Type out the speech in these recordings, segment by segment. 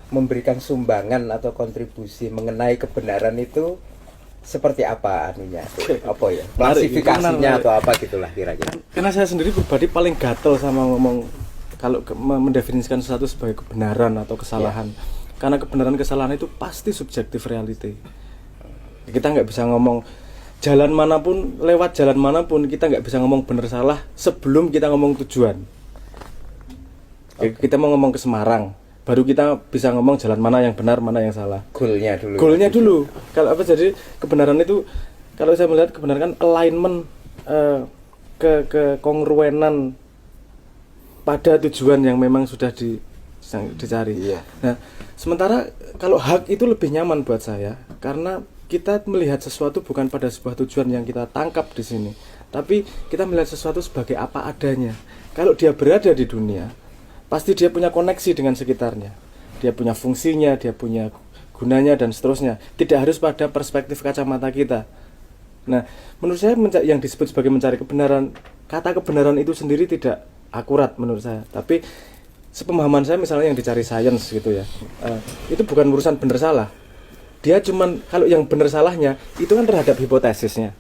memberikan sumbangan atau kontribusi mengenai kebenaran itu seperti apa anunya? Apa ya? Klasifikasinya atau apa gitulah kira-kira. Karena saya sendiri pribadi paling gatel sama ngomong kalau mendefinisikan sesuatu sebagai kebenaran atau kesalahan. Karena kebenaran kesalahan itu pasti subjektif reality. Kita nggak bisa ngomong jalan manapun, lewat jalan manapun kita nggak bisa ngomong benar salah sebelum kita ngomong tujuan. Kita mau ngomong ke Semarang, baru kita bisa ngomong jalan mana yang benar, mana yang salah. Goalnya dulu. Kalau apa jadi kebenaran itu, kalau saya melihat kebenaran kan alignment, kekongruenan pada tujuan yang memang sudah dicari. Iya. Nah, sementara kalau hak itu lebih nyaman buat saya karena kita melihat sesuatu bukan pada sebuah tujuan yang kita tangkap di sini, tapi kita melihat sesuatu sebagai apa adanya. Kalau dia berada di dunia, pasti dia punya koneksi dengan sekitarnya. Dia punya fungsinya, dia punya gunanya dan seterusnya. Tidak harus pada perspektif kacamata kita. Nah, menurut saya yang disebut sebagai mencari kebenaran, kata kebenaran itu sendiri tidak akurat menurut saya. Tapi sepemahaman saya misalnya yang dicari sains gitu ya, itu bukan urusan benar salah. Dia cuman kalau yang benar salahnya itu kan terhadap hipotesisnya,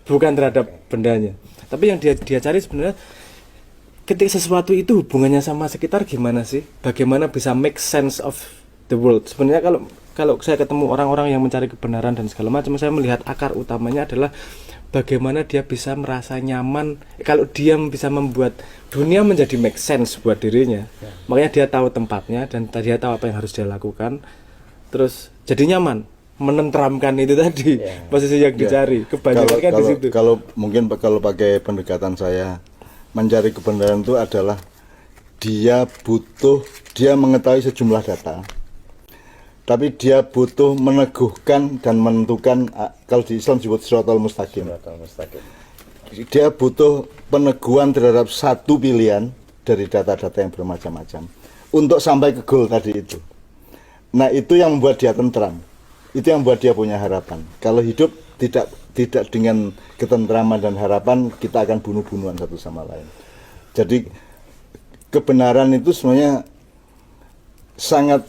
bukan terhadap bendanya. Tapi yang dia cari sebenarnya ketika sesuatu itu hubungannya sama sekitar gimana sih? Bagaimana bisa make sense of the world? Sebenarnya kalau saya ketemu orang-orang yang mencari kebenaran dan segala macam, saya melihat akar utamanya adalah bagaimana dia bisa merasa nyaman. Kalau dia bisa membuat dunia menjadi make sense buat dirinya, makanya dia tahu tempatnya dan dia tahu apa yang harus dia lakukan. Terus jadi nyaman, menenteramkan itu tadi posisi yang dicari. Kebanyakan di situ. Kalau pakai pendekatan saya, mencari kebenaran itu adalah dia mengetahui sejumlah data, tapi dia butuh meneguhkan dan menentukan, kalau di Islam disebut shiratal mustaqim. Dia butuh peneguhan terhadap satu pilihan dari data-data yang bermacam-macam untuk sampai ke goal tadi itu. Nah, itu yang membuat dia tentram, itu yang membuat dia punya harapan. Kalau hidup tidak dengan ketentraman dan harapan, kita akan bunuh-bunuhan satu sama lain. Jadi kebenaran itu sebenarnya sangat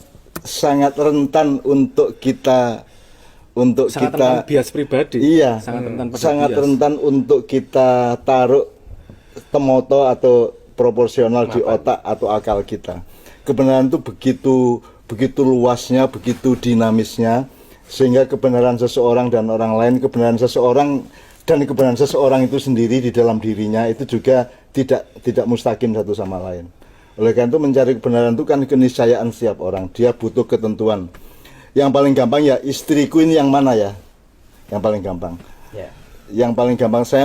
rentan untuk kita rentan bias pribadi. Iya, sangat rentan untuk kita taruh temoto atau proporsional di otak atau akal kita. Kebenaran itu begitu luasnya, begitu dinamisnya, sehingga kebenaran seseorang dan orang lain, kebenaran seseorang itu sendiri di dalam dirinya itu juga tidak mustaqim satu sama lain. Oleh karena itu mencari kebenaran itu kan keniscayaan setiap orang. Dia butuh ketentuan. Yang paling gampang ya, istriku ini yang mana ya? Yang paling gampang. Yang paling gampang, saya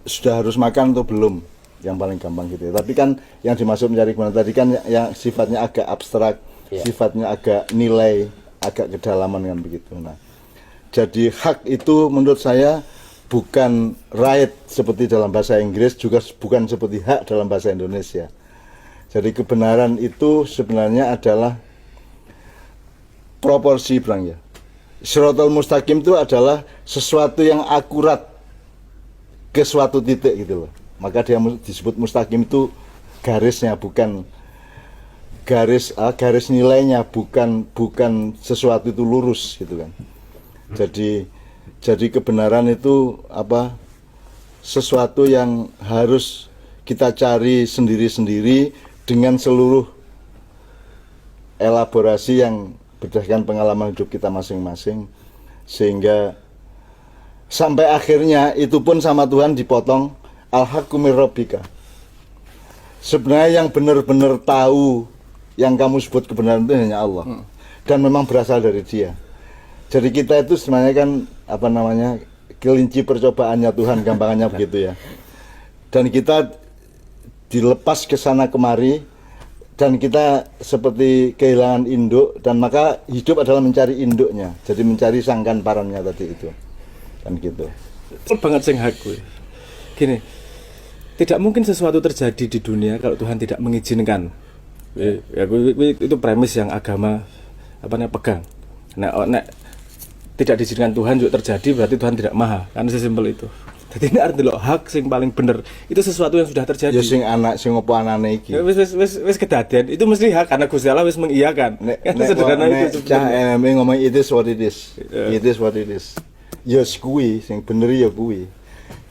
sudah harus makan atau belum? Yang paling gampang gitu ya. Tapi kan yang dimaksud mencari kebenaran tadi kan yang sifatnya agak abstrak, sifatnya agak nilai, agak kedalaman kan begitu. Nah, jadi hak itu menurut saya bukan right seperti dalam bahasa Inggris, juga bukan seperti hak dalam bahasa Indonesia. Jadi kebenaran itu sebenarnya adalah proporsi, Bang ya. Shiratal mustaqim itu adalah sesuatu yang akurat ke suatu titik gitu loh. Maka dia disebut mustaqim itu garisnya, bukan garis nilainya, bukan sesuatu itu lurus gitu kan. Jadi kebenaran itu sesuatu yang harus kita cari sendiri-sendiri dengan seluruh elaborasi yang berdasarkan pengalaman hidup kita masing-masing, sehingga sampai akhirnya itu pun sama Tuhan dipotong, al-haqqu mir rabbika. Sebenarnya yang benar-benar tahu yang kamu sebut kebenaran itu hanya Allah, dan memang berasal dari Dia. Jadi kita itu sebenarnya kan kelinci percobaannya Tuhan, gampangannya begitu ya. Dan kita dilepas ke sana kemari, dan kita seperti kehilangan induk, dan maka hidup adalah mencari induknya. Jadi mencari sangkan parannya tadi itu, kan gitu. Betul banget sing hak gue. Gini, tidak mungkin sesuatu terjadi di dunia kalau Tuhan tidak mengizinkan. Itu premis yang agama pegang. Nek tidak diizinkan Tuhan juga terjadi, berarti Tuhan tidak maha, kan sesimpel itu. Jadi ini arti lo hak sing paling bener itu sesuatu yang sudah terjadi. Ya sing anak sing opo anane iki. Ya, wis kedadian itu mesti hak karena Gusti Allah wis mengiyakan. Nek Sederhana itu cah sebenarnya. NME ngomong it is what it is. Yeah. It is what it is. Ya kuwi sing bener ya kuwi.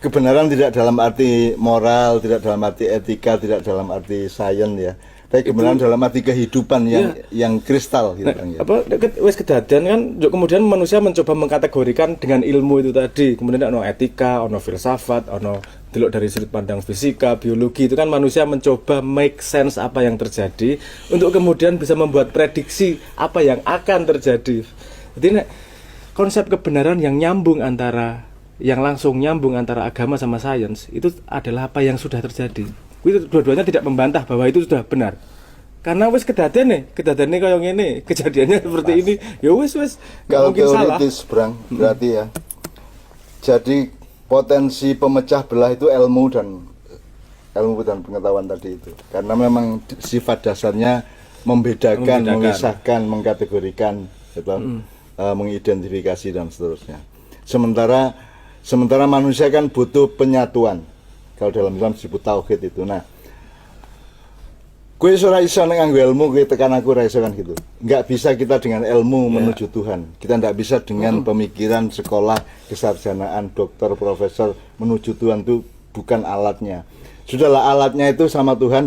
Kebenaran tidak dalam arti moral, tidak dalam arti etika, tidak dalam arti sains ya. Tapi kebenaran dalam arti kehidupan yang kristal gitu kan ya. Apa wis kedadian kan kemudian manusia mencoba mengkategorikan dengan ilmu itu tadi. Kemudian ono etika, ono filsafat, ono delok dari sudut pandang fisika, biologi itu kan manusia mencoba make sense apa yang terjadi untuk kemudian bisa membuat prediksi apa yang akan terjadi. Jadi konsep kebenaran yang nyambung antara yang langsung nyambung antara agama sama sains itu adalah apa yang sudah terjadi. Itu dua-duanya tidak membantah bahwa itu sudah benar. Karena wis kejadiannya kayak ngene, kejadiannya seperti ini. Ya wis Kalau mungkin salah. teoritis Brang, berarti ya. Jadi potensi pemecah belah itu ilmu dan pengetahuan tadi itu. Karena memang sifat dasarnya membedakan, memisahkan, mengkategorikan, gitu, mengidentifikasi dan seterusnya. Sementara manusia kan butuh penyatuan. Kalau dalam Islam disebut tauhid itu. Nah, kowe ora iso nek nganggo ilmu kowe tekan aku ora iso kan gitu. Enggak bisa kita dengan ilmu menuju Tuhan. Kita enggak bisa dengan pemikiran sekolah, kesarjanaan, dokter, profesor menuju Tuhan, itu bukan alatnya. Sudahlah alatnya itu sama Tuhan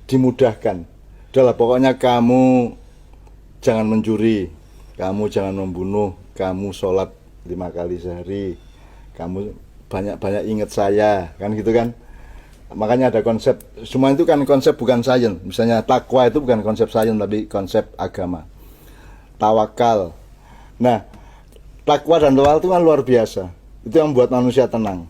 dimudahkan. Sudahlah pokoknya kamu jangan mencuri, kamu jangan membunuh, kamu sholat 5 kali sehari, kamu banyak-banyak ingat saya, kan gitu kan. Makanya ada konsep, semua itu kan konsep bukan sains. Misalnya takwa itu bukan konsep sains tapi konsep agama. Tawakal. Nah, takwa dan tawakal itu kan luar biasa. Itu yang membuat manusia tenang.